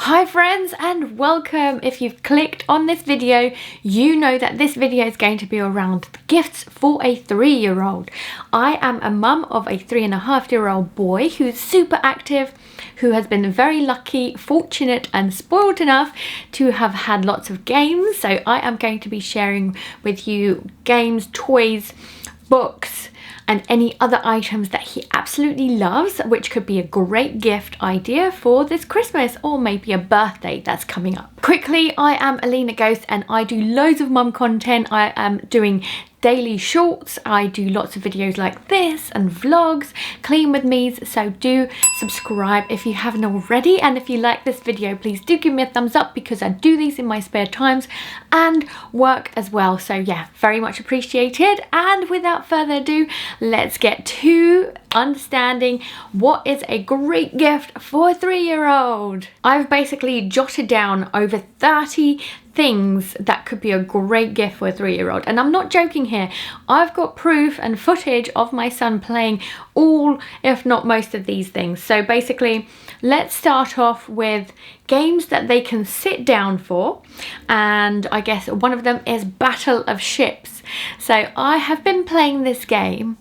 Hi friends and welcome. If you've clicked on this video, you know that this video is going to be around gifts for a 3-year-old. I am a mum of a 3.5-year-old boy who's super active, who has been very lucky, fortunate and spoiled enough to have had lots of games. So I am going to be sharing with you games, toys, books and any other items that he absolutely loves, which could be a great gift idea for this Christmas or maybe a birthday that's coming up. Quickly, I am Alina Ghost and I do loads of mum content. I am doing daily shorts, I do lots of videos like this and vlogs, clean with me's, so do subscribe if you haven't already. And if you like this video, please do give me a thumbs up because I do these in my spare times and work as well. So yeah, very much appreciated. And without further ado, let's get to understanding what is a great gift for a 3-year-old. I've basically jotted down over 30 things that could be a great gift for a 3-year-old, and I'm not joking here. I've got proof and footage of my son playing all, if not most of these things. So basically, let's start off with games that they can sit down for, and I guess one of them is Battle of Ships. So I have been playing this game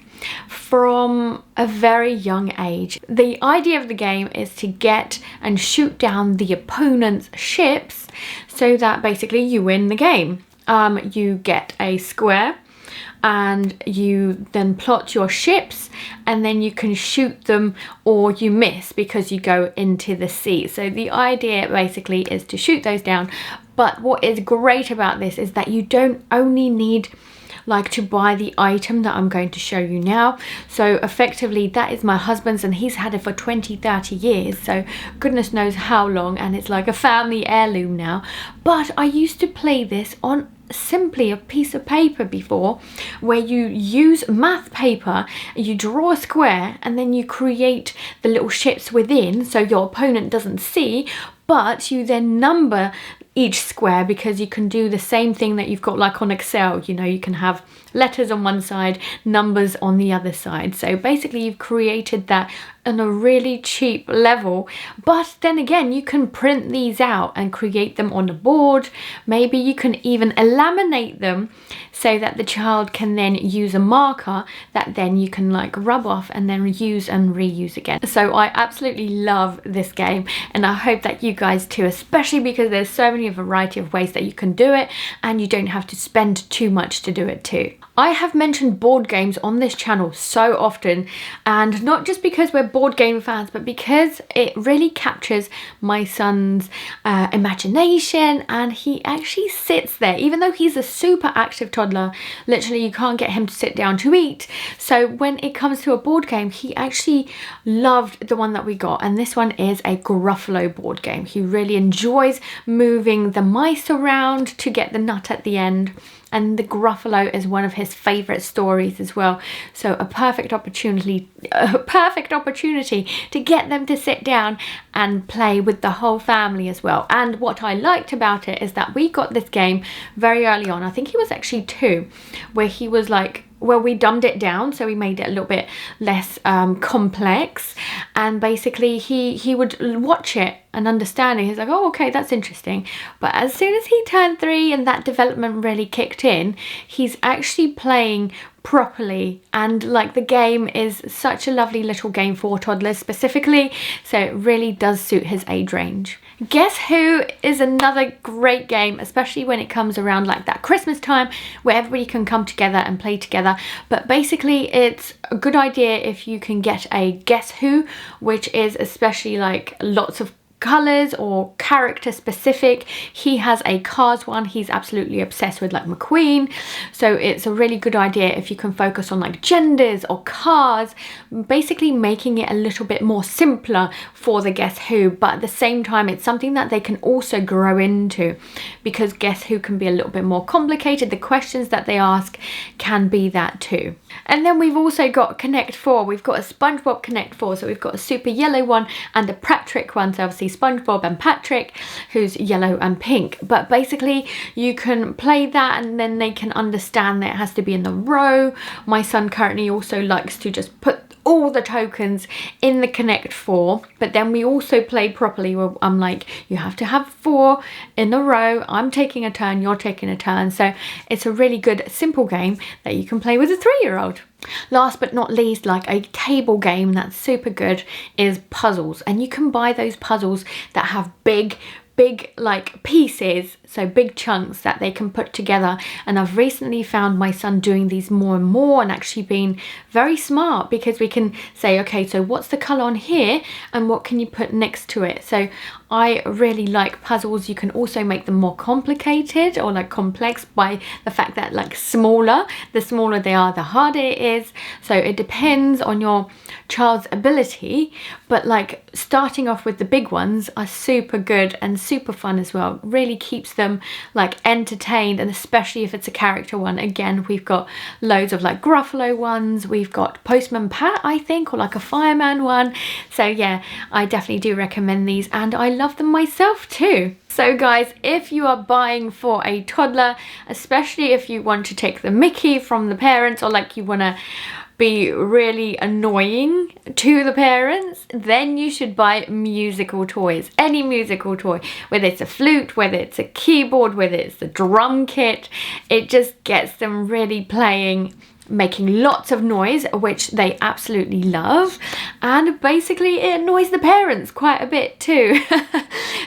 from a very young age. The idea of the game is to get and shoot down the opponent's ships so that basically you win the game. You get a square and you then plot your ships and then you can shoot them or you miss because you go into the sea. So the idea basically is to shoot those down. But what is great about this is that you don't only need to buy the item that I'm going to show you now. So effectively that is my husband's and he's had it for 20-30 years, so goodness knows how long, and it's like a family heirloom now. But I used to play this on simply a piece of paper before, where you use math paper, you draw a square and then you create the little ships within so your opponent doesn't see, but you then number each square because you can do the same thing that you've got like on Excel. You know, you can have letters on one side, numbers on the other side. So basically you've created that on a really cheap level. But then again, you can print these out and create them on the board. Maybe you can even laminate them so that the child can then use a marker that then you can rub off and then use and reuse again. So I absolutely love this game and I hope that you guys too, especially because there's so many variety of ways that you can do it and you don't have to spend too much to do it too. I have mentioned board games on this channel so often, and not just because we're board game fans, but because it really captures my son's imagination, and he actually sits there. Even though he's a super active toddler, literally you can't get him to sit down to eat. So when it comes to a board game, he actually loved the one that we got, and this one is a Gruffalo board game. He really enjoys moving the mice around to get the nut at the end. And the Gruffalo is one of his favourite stories as well. So a perfect opportunity to get them to sit down and play with the whole family as well. And what I liked about it is that we got this game very early on. I think he was actually 2, where he was well, we dumbed it down, so we made it a little bit less complex, and basically he would watch it and understand it. He's like, oh, okay, that's interesting. But as soon as he turned 3 and that development really kicked in, he's actually playing properly, and the game is such a lovely little game for toddlers specifically, so it really does suit his age range. Guess Who is another great game, especially when it comes around that Christmas time where everybody can come together and play together. But basically it's a good idea if you can get a Guess Who, which is especially lots of colours or character specific. He has a Cars one. He's absolutely obsessed with Mcqueen, so it's a really good idea if you can focus on genders or cars, basically making it a little bit more simpler for the Guess Who, but at the same time it's something that they can also grow into, because Guess Who can be a little bit more complicated. The questions that they ask can be that too. And then we've also got Connect 4. We've got a Spongebob Connect 4, so we've got a super yellow one and a Patrick one. So obviously Spongebob and Patrick, who's yellow and pink. But basically you can play that and then they can understand that it has to be in the row. My son currently also likes to just put all the tokens in the Connect 4, but then we also play properly where I'm like, you have to have 4 in a row, I'm taking a turn, you're taking a turn. So it's a really good simple game that you can play with a 3-year-old. Last but not least, like a table game that's super good is puzzles, and you can buy those puzzles that have big like pieces, so big chunks that they can put together. And I've recently found my son doing these more and more, and actually being very smart, because we can say, okay, so what's the color on here and what can you put next to it? So I really like puzzles. You can also make them more complicated or like complex by the fact that like the smaller they are, the harder it is. So it depends on your child's ability, but like starting off with the big ones are super good and super fun as well. Really keeps them like entertained, and especially if it's a character one. Again, we've got loads of like Gruffalo ones, we've got Postman Pat, I think, or like a fireman one. So yeah, I definitely do recommend these, and I love them myself too. So guys, if you are buying for a toddler, especially if you want to take the mickey from the parents, or like you want to be really annoying to the parents, then you should buy musical toys. Any musical toy, whether it's a flute, whether it's a keyboard, whether it's the drum kit, it just gets them really playing, making lots of noise, which they absolutely love, and basically it annoys the parents quite a bit too.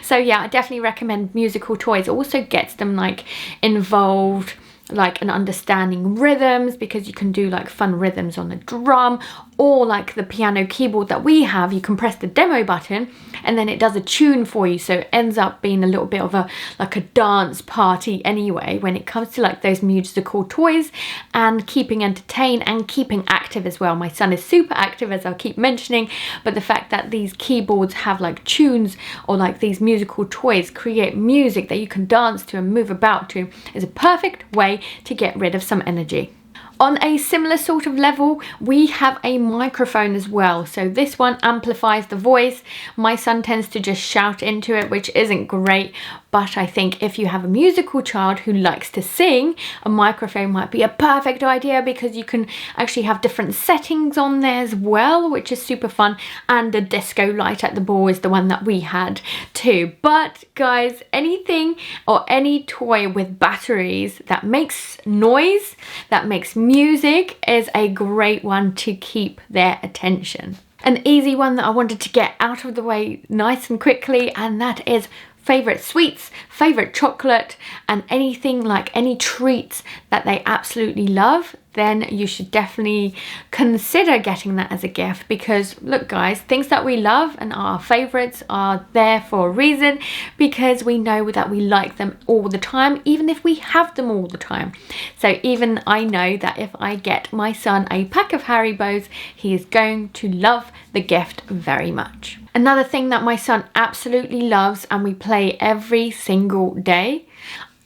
So yeah, I definitely recommend musical toys. It also gets them like involved, like an understanding rhythms, because you can do like fun rhythms on the drum, or like the piano keyboard that we have, you can press the demo button and then it does a tune for you. So it ends up being a little bit of a like a dance party anyway when it comes to like those musical toys, and keeping entertained and keeping active as well. My son is super active, as I'll keep mentioning, but the fact that these keyboards have like tunes, or like these musical toys create music that you can dance to and move about to, is a perfect way to get rid of some energy. On a similar sort of level, we have a microphone as well. So this one amplifies the voice. My son tends to just shout into it, which isn't great. But I think if you have a musical child who likes to sing, a microphone might be a perfect idea, because you can actually have different settings on there as well, which is super fun. And the disco light at the ball is the one that we had too. But guys, anything or any toy with batteries that makes noise, that makes music, is a great one to keep their attention. An easy one that I wanted to get out of the way nice and quickly, and that is favourite sweets, favourite chocolate, and anything like any treats that they absolutely love. Then you should definitely consider getting that as a gift, because look guys, things that we love and our favourites are there for a reason, because we know that we like them all the time, even if we have them all the time. So even I know that if I get my son a pack of Haribos, he is going to love the gift very much. Another thing that my son absolutely loves, and we play every single day,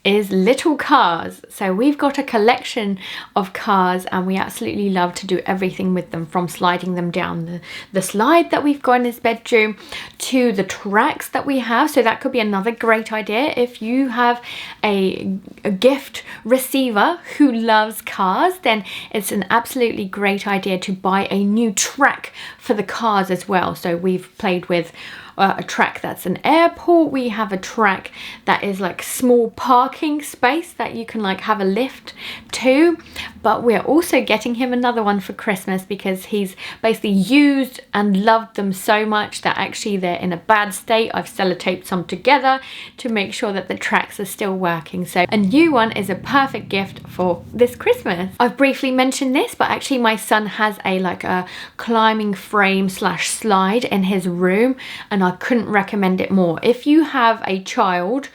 is little cars. So we've got a collection of cars, and we absolutely love to do everything with them, from sliding them down the slide that we've got in his bedroom to the tracks that we have. So that could be another great idea if you have a gift receiver who loves cars, then it's an absolutely great idea to buy a new track for the cars as well. So we've played with a track that's an airport. We have a track that is like small parking space that you can like have a lift to, but we're also getting him another one for Christmas, because he's basically used and loved them so much that actually they're in a bad state. I've sellotaped some together to make sure that the tracks are still working. So a new one is a perfect gift for this Christmas. I've briefly mentioned this, but actually my son has a like a climbing frame slash slide in his room, and I couldn't recommend it more. If you have a child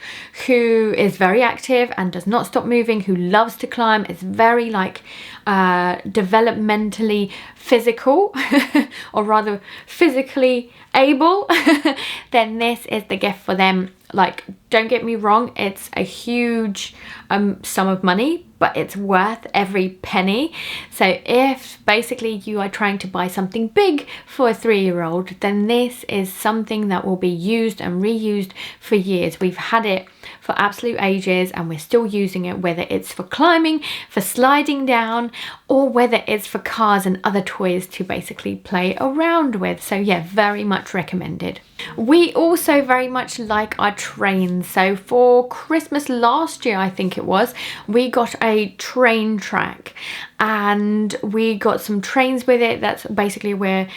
who is very active and does not stop moving, who loves to climb, is very like developmentally physical or rather physically able, then this is the gift for them. Like, don't get me wrong, it's a huge sum of money, but it's worth every penny. So if basically you are trying to buy something big for a 3-year-old, then this is something that will be used and reused for years. We've had it for absolute ages and we're still using it, whether it's for climbing, for sliding down, or whether it's for cars and other toys to basically play around with. So yeah, very much recommended. We also very much like our trains. So for Christmas last year, I think it was, we got a train track and we got some trains with it. That's basically where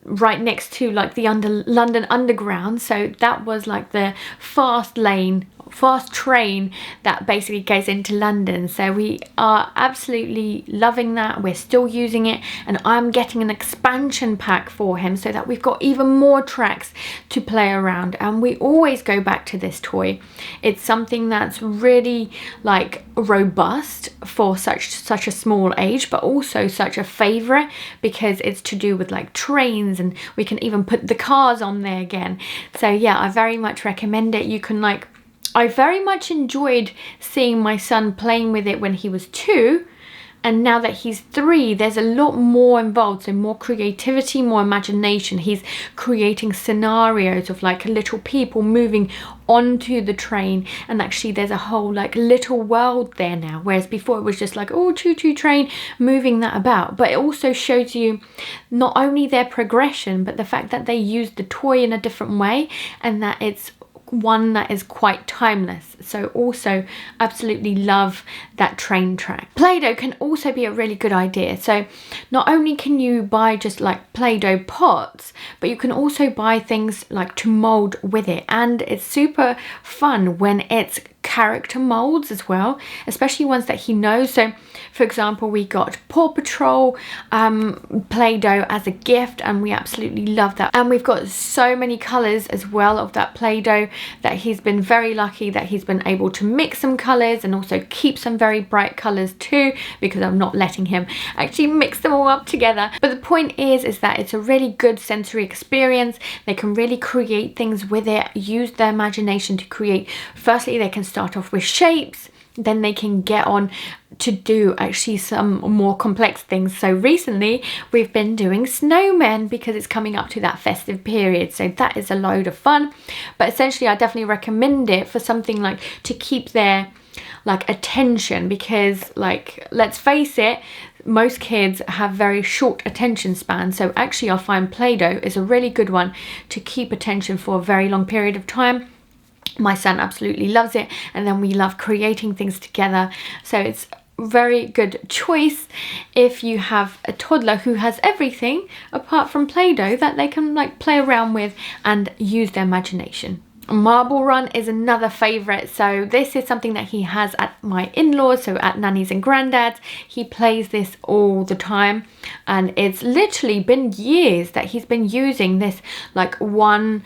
right next to like the London Underground. So that was like the fast train that basically goes into London. So we are absolutely loving that. We're still using it, and I'm getting an expansion pack for him so that we've got even more tracks to play around, and we always go back to this toy. It's something that's really like robust for such a small age, but also such a favorite because it's to do with like trains, and we can even put the cars on there again. So yeah, I very much recommend it. You can like, I very much enjoyed seeing my son playing with it when he was 2, and now that he's 3, there's a lot more involved, so more creativity, more imagination. He's creating scenarios of like little people moving onto the train, and actually there's a whole like little world there now, whereas before it was just like, oh, choo-choo train, moving that about. But it also shows you not only their progression, but the fact that they use the toy in a different way, and that it's one that is quite timeless. So also absolutely love that train track. Play-Doh can also be a really good idea. So not only can you buy just like Play-Doh pots, but you can also buy things like to mold with it, and it's super fun when it's character molds as well, especially ones that he knows. So for example, we got Paw Patrol Play-Doh as a gift, and we absolutely love that. And we've got so many colors as well of that Play-Doh that he's been very lucky that he's been able to mix some colors and also keep some very bright colors too, because I'm not letting him actually mix them all up together. But the point is that it's a really good sensory experience. They can really create things with it, use their imagination to create. Firstly, they can start off with shapes, then they can get on to do actually some more complex things. So recently we've been doing snowmen because it's coming up to that festive period, so that is a load of fun. But essentially I definitely recommend it for something like to keep their like attention, because like, let's face it, most kids have very short attention span. So actually I find Play-Doh is a really good one to keep attention for a very long period of time. My son absolutely loves it, and then we love creating things together. So it's a very good choice if you have a toddler who has everything apart from Play-Doh that they can like play around with and use their imagination. Marble Run is another favorite. So this is something that he has at my in-laws, so at Nanny's and Granddad's. He plays this all the time, and it's literally been years that he's been using this like one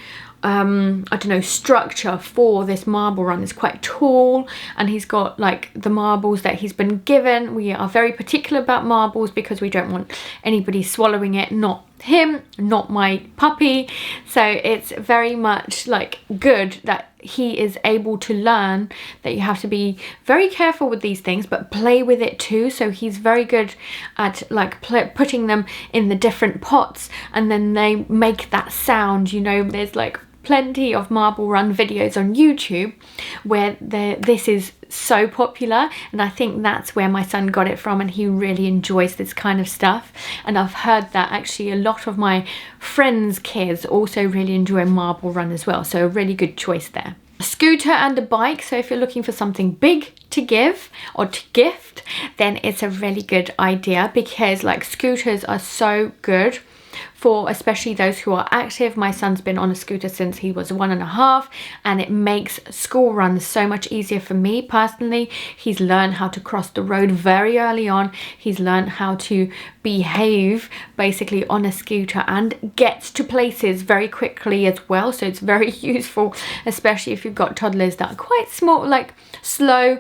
I don't know, structure for this marble run. It's quite tall, and he's got like the marbles that he's been given. We are very particular about marbles because we don't want anybody swallowing it, not him, not my puppy. So it's very much like good that he is able to learn that you have to be very careful with these things, but play with it too. So he's very good at like putting them in the different pots, and then they make that sound. You know, there's like plenty of marble run videos on YouTube where this is so popular, and I think that's where my son got it from, and he really enjoys this kind of stuff. And I've heard that actually a lot of my friends' kids also really enjoy marble run as well, so a really good choice there. A scooter and a bike. So if you're looking for something big to give or to gift, then it's a really good idea, because like scooters are so good for especially those who are active. My son's been on a scooter since he was 1.5, and it makes school runs so much easier for me personally. He's learned how to cross the road very early on. He's learned how to behave basically on a scooter and gets to places very quickly as well. So it's very useful, especially if you've got toddlers that are quite small, like slow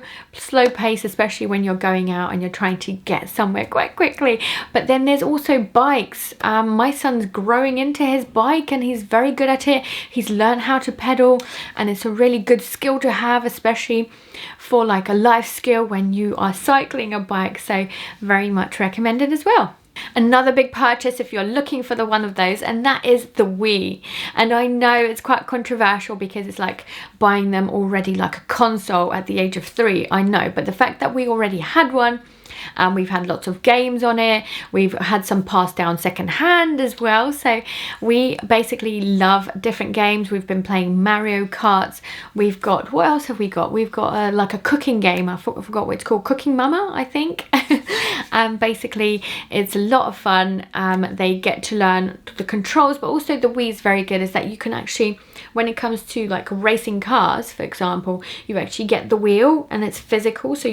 pace, especially when you're going out and you're trying to get somewhere quite quickly. But then there's also bikes. My son's growing into his bike and he's very good at it. He's learned how to pedal, and it's a really good skill to have, especially for like a life skill when you are cycling a bike. So very much recommended as well. Another big purchase if you're looking for the one of those, and that is the Wii. And I know it's quite controversial because it's like buying them already like a console at the age of 3, I know, but the fact that we already had one and we've had lots of games on it. We've had some passed down second hand as well, so we basically love different games. We've been playing Mario Karts. We've got, what else have we got? We've got like a cooking game. I forgot what it's called, Cooking Mama, I think. And basically it's a lot of fun. They get to learn the controls, but also the Wii's very good is that you can actually, when it comes to like racing cars, for example, you actually get the wheel and it's physical, so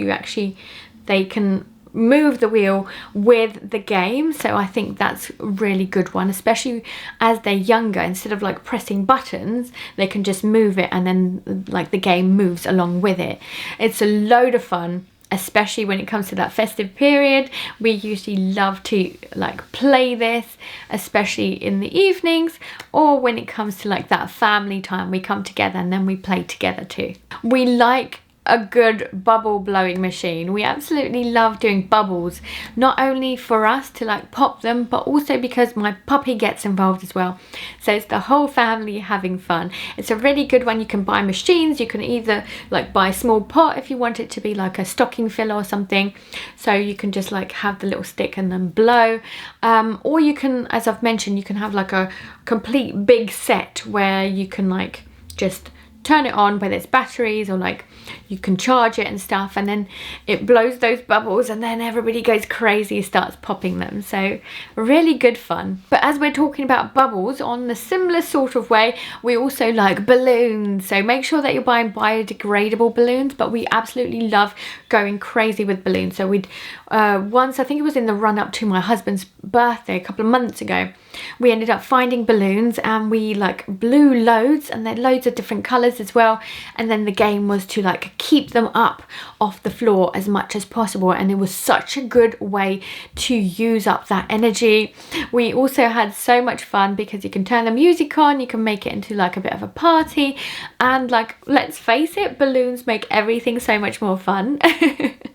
they can move the wheel with the game. So I think that's a really good one, especially as they're younger. Instead of like pressing buttons, they can just move it and then like the game moves along with it. It's a load of fun, especially when it comes to that festive period. We usually love to like play this, especially in the evenings, or when it comes to like that family time, we come together and then we play together too. We like a good bubble blowing machine. We absolutely love doing bubbles, not only for us to like pop them, but also because my puppy gets involved as well. So it's the whole family having fun. It's a really good one. You can buy machines. You can either like buy a small pot if you want it to be like a stocking filler or something, so you can just like have the little stick and then blow, or you can, as I've mentioned, you can have like a complete big set where you can like just turn it on, whether it's batteries or like you can charge it and stuff, and then it blows those bubbles and then everybody goes crazy, starts popping them. So really good fun. But as we're talking about bubbles, on the similar sort of way, we also like balloons. So make sure that you're buying biodegradable balloons, but we absolutely love going crazy with balloons. So we'd once, I think it was in the run up to my husband's birthday a couple of months ago, we ended up finding balloons and we like blew loads, and they're loads of different colours as well, and then the game was to like keep them up off the floor as much as possible, and it was such a good way to use up that energy. We also had so much fun because you can turn the music on, you can make it into like a bit of a party, and like, let's face it, balloons make everything so much more fun.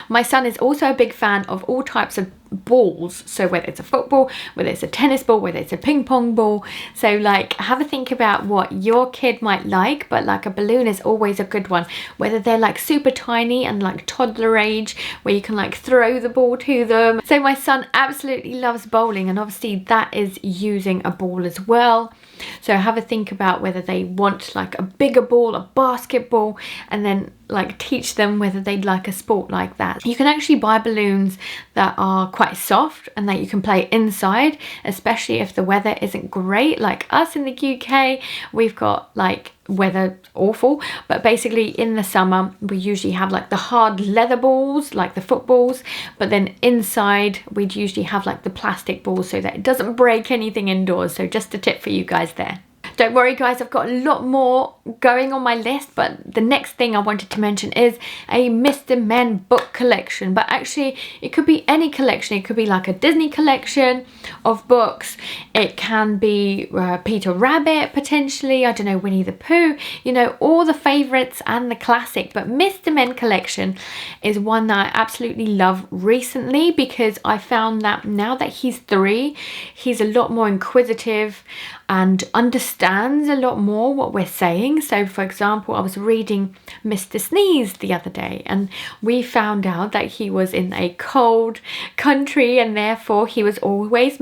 My son is also a big fan of all types of balls, so whether it's a football, whether it's a tennis ball, whether it's a ping pong ball. So like, have a think about what your kid might like, but like a balloon is always a good one, whether they're like super tiny and like toddler age, where you can like throw the ball to them. So my son absolutely loves bowling, and obviously that is using a ball as well. So have a think about whether they want like a bigger ball, a basketball, and then like teach them whether they'd like a sport like that. You can actually buy balloons that are quite soft and that you can play inside, especially if the weather isn't great. Like us in the UK, we've got like weather awful, but basically in the summer we usually have like the hard leather balls, like the footballs, but then inside we'd usually have like the plastic balls so that it doesn't break anything indoors. So just a tip for you guys there. Don't worry guys, I've got a lot more going on my list, but the next thing I wanted to mention is a Mr. Men book collection. But actually it could be any collection. It could be like a Disney collection of books. It can be Peter Rabbit potentially, I don't know, Winnie the Pooh, you know, all the favourites and the classic. But Mr. Men collection is one that I absolutely love recently, because I found that now that he's 3, he's a lot more inquisitive and understands a lot more what we're saying. So for example, I was reading Mr. Sneeze the other day, and we found out that he was in a cold country and therefore he was always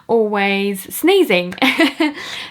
always sneezing.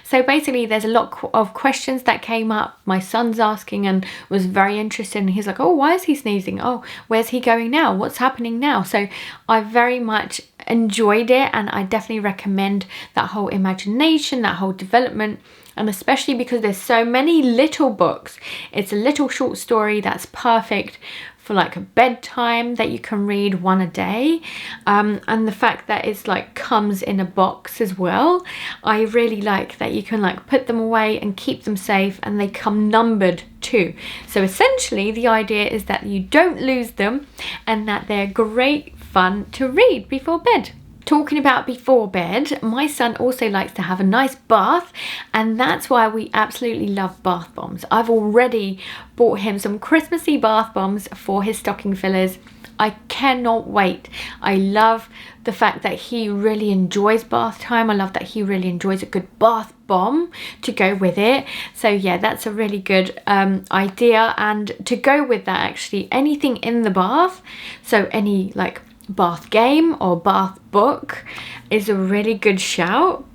So basically there's a lot of questions that came up. My son's asking and was very interested, and he's like, oh, why is he sneezing? Oh, where's he going now? What's happening now? So I very much enjoyed it, and I definitely recommend that whole imagination, that whole development, and especially because there's so many little books. It's a little short story that's perfect for like a bedtime that you can read one a day, and the fact that it's like comes in a box as well. I really like that you can like put them away and keep them safe, and they come numbered too. So essentially the idea is that you don't lose them and that they're great fun to read before bed. Talking about before bed, my son also likes to have a nice bath, and that's why we absolutely love bath bombs. I've already bought him some Christmassy bath bombs for his stocking fillers. I cannot wait. I love the fact that he really enjoys bath time. I love that he really enjoys a good bath bomb to go with it. So yeah, that's a really good idea. And to go with that, actually, anything in the bath, so any like bath game or bath book is a really good shout.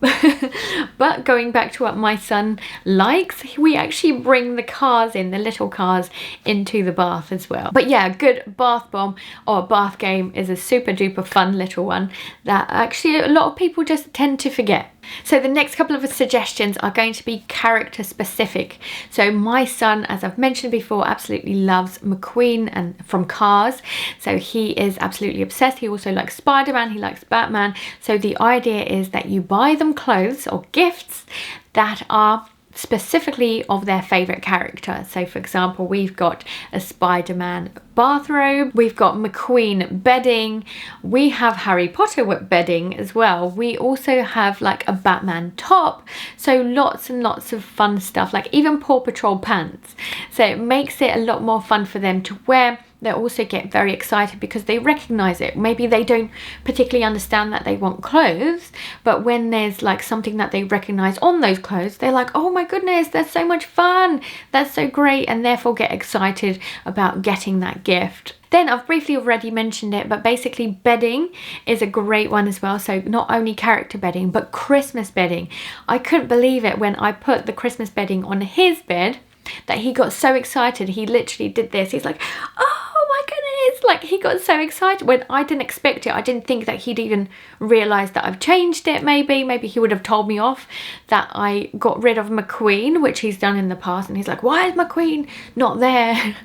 But going back to what my son likes, we actually bring the cars in, the little cars, into the bath as well. But yeah, good bath bomb or bath game is a super duper fun little one that actually a lot of people just tend to forget. So the next couple of suggestions are going to be character specific. So my son, as I've mentioned before, absolutely loves Mcqueen and from Cars. So he is absolutely obsessed. He also likes Spider-Man, he likes Batman. So the idea is that you buy them clothes or gifts that are specifically of their favorite character. So for example, we've got a Spider-Man bathrobe, we've got Mcqueen bedding, we have Harry Potter bedding as well, we also have like a Batman top, so lots and lots of fun stuff, like even Paw Patrol pants. So it makes it a lot more fun for them to wear. They also get very excited because they recognize it. Maybe they don't particularly understand that they want clothes, but when there's like something that they recognize on those clothes, they're like, oh my goodness, that's so much fun, that's so great, and therefore get excited about getting that gift. Then I've briefly already mentioned it, but basically bedding is a great one as well. So not only character bedding, but Christmas bedding. I couldn't believe it when I put the Christmas bedding on his bed that he got so excited. He literally did this. He's like, oh my goodness, like he got so excited when I didn't expect it. I didn't think that he'd even realised that I've changed it. Maybe he would have told me off that I got rid of Mcqueen, which he's done in the past, and he's like, why is Mcqueen not there?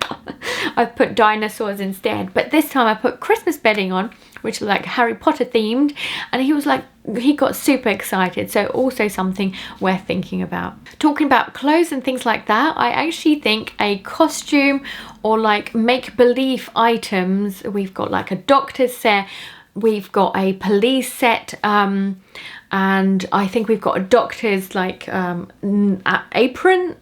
I've put dinosaurs instead, but this time I put Christmas bedding on, which is like Harry Potter themed, and he was like, he got super excited. So also something worth thinking about. Talking about clothes and things like that, I actually think a costume or like make-believe items, we've got like a doctor's set, we've got a police set, and I think we've got a doctor's like apron,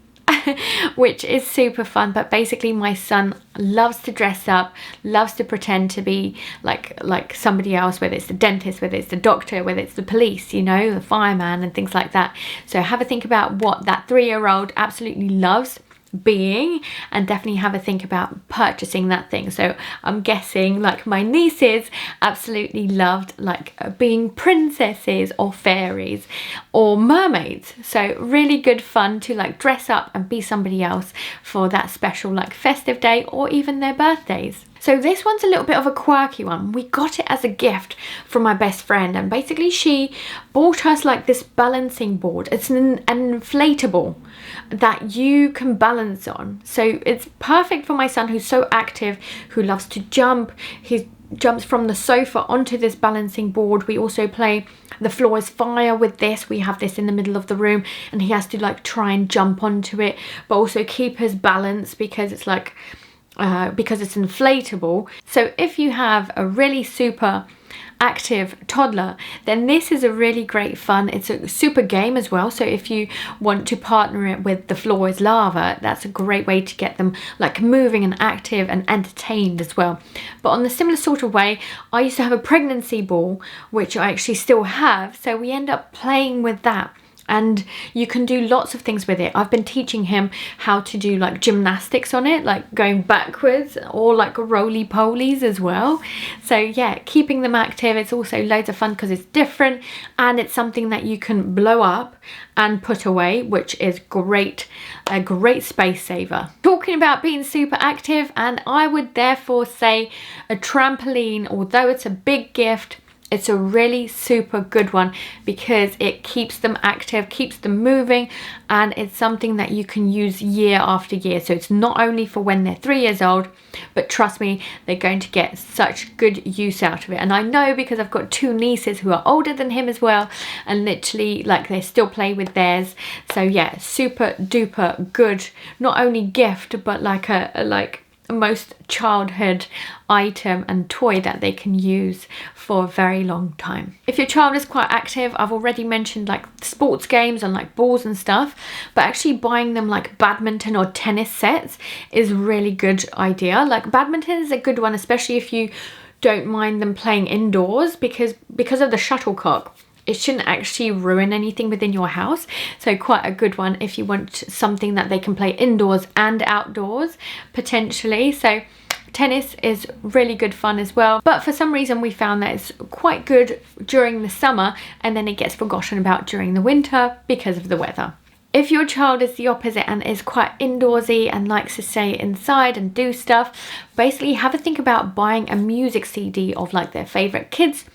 which is super fun. But basically my son loves to dress up, loves to pretend to be like somebody else, whether it's the dentist, whether it's the doctor, whether it's the police, you know, the fireman and things like that. So have a think about what that 3-year-old absolutely loves being, and definitely have a think about purchasing that thing. So I'm guessing like my nieces absolutely loved like being princesses or fairies or mermaids. So really good fun to like dress up and be somebody else for that special like festive day or even their birthdays. So this one's a little bit of a quirky one. We got it as a gift from my best friend, and basically she bought us like this balancing board. It's an inflatable that you can balance on. So it's perfect for my son who's so active, who loves to jump. He jumps from the sofa onto this balancing board. We also play The Floor is Fire with this. We have this in the middle of the room, and he has to like try and jump onto it, but also keep his balance because it's like because it's inflatable. So if you have a really super active toddler, then this is a really great fun. It's a super game as well. So if you want to partner it with The Floor is Lava, that's a great way to get them like moving and active and entertained as well. But on the similar sort of way, I used to have a pregnancy ball, which I actually still have. So we end up playing with that. And you can do lots of things with it. I've been teaching him how to do like gymnastics on it, like going backwards, or like roly-polies as well. So yeah, keeping them active. It's also loads of fun because it's different, and it's something that you can blow up and put away, which is great, a great space saver. Talking about being super active, and I would therefore say a trampoline, although it's a big gift, it's a really super good one because it keeps them active, keeps them moving, and it's something that you can use year after year. So it's not only for when they're 3 years old, but trust me, they're going to get such good use out of it. And I know because I've got 2 nieces who are older than him as well, and literally like they still play with theirs. So yeah, super duper good, not only gift, but like most childhood item and toy that they can use for a very long time. If your child is quite active, I've already mentioned like sports games and like balls and stuff, but actually buying them like badminton or tennis sets is a really good idea. Like badminton is a good one, especially if you don't mind them playing indoors, because of the shuttlecock. It shouldn't actually ruin anything within your house. So quite a good one if you want something that they can play indoors and outdoors potentially. So tennis is really good fun as well. But for some reason we found that it's quite good during the summer and then it gets forgotten about during the winter because of the weather. If your child is the opposite and is quite indoorsy and likes to stay inside and do stuff, basically have a think about buying a music CD of like their favorite kids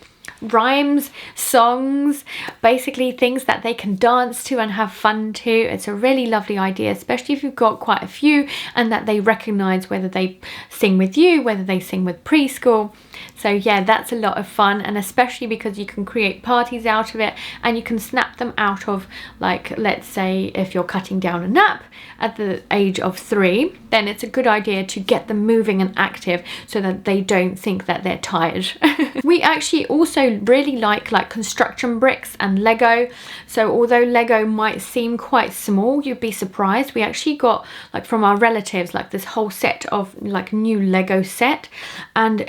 rhymes, songs, basically things that they can dance to and have fun to. It's a really lovely idea, especially if you've got quite a few and that they recognize whether they sing with you, whether they sing with preschool. So yeah, that's a lot of fun, and especially because you can create parties out of it and you can snap them out of, like, let's say if you're cutting down a nap at the age of 3, then it's a good idea to get them moving and active so that they don't think that they're tired. We actually also really like construction bricks and Lego. So although Lego might seem quite small, you'd be surprised. We actually got like from our relatives like this whole set of like new Lego set, and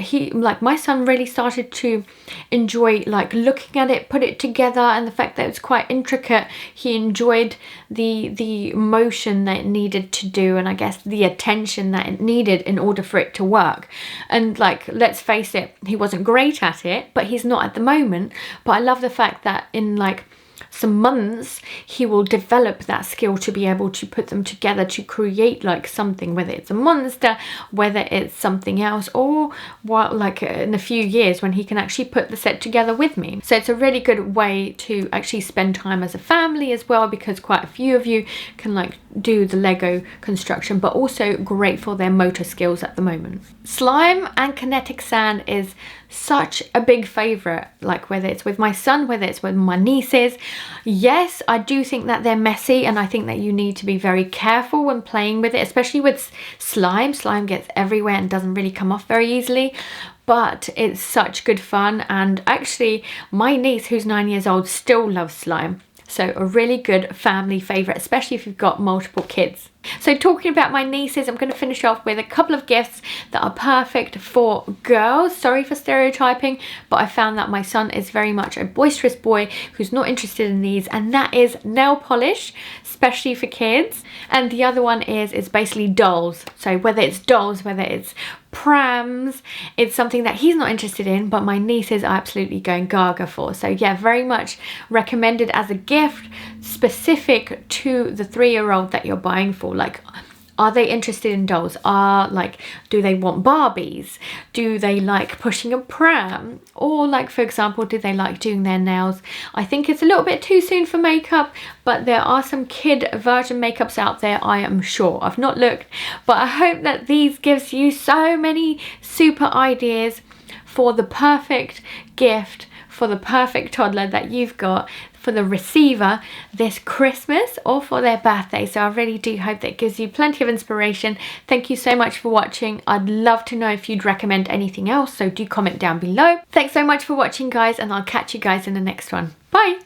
my son really started to enjoy like looking at it, put it together, and the fact that it's quite intricate. He enjoyed the motion that it needed to do, and I guess the attention that it needed in order for it to work. And like, let's face it, he wasn't great at it, but he's not at the moment. But I love the fact that in like some months he will develop that skill to be able to put them together to create like something, whether it's a monster, whether it's something else, or what, like in a few years when he can actually put the set together with me. So it's a really good way to actually spend time as a family as well, because quite a few of you can like do the Lego construction, but also great for their motor skills at the moment. Slime and kinetic sand is such a big favorite, like whether it's with my son, whether it's with my nieces. Yes, I do think that they're messy, and I think that you need to be very careful when playing with it, especially with slime. Slime gets everywhere and doesn't really come off very easily, but it's such good fun. And actually my niece, who's 9 years old, still loves slime. So a really good family favourite, especially if you've got multiple kids. So talking about my nieces, I'm going to finish off with a couple of gifts that are perfect for girls. Sorry for stereotyping, but I found that my son is very much a boisterous boy who's not interested in these, and that is nail polish, especially for kids. And the other one is basically dolls. So whether it's dolls, whether it's prams, it's something that he's not interested in, but my nieces are absolutely going gaga for. So yeah, very much recommended as a gift specific to the 3-year-old that you're buying for. Like, are they interested in dolls? Do they want Barbies? Do they like pushing a pram? Or like, for example, do they like doing their nails? I think it's a little bit too soon for makeup, but there are some kid version makeups out there, I am sure. I've not looked, but I hope that these gives you so many super ideas for the perfect gift for the perfect toddler that you've got for the receiver this Christmas or for their birthday. So I really do hope that gives you plenty of inspiration. Thank you so much for watching. I'd love to know if you'd recommend anything else, so do comment down below. Thanks so much for watching, guys, and I'll catch you guys in the next one. Bye.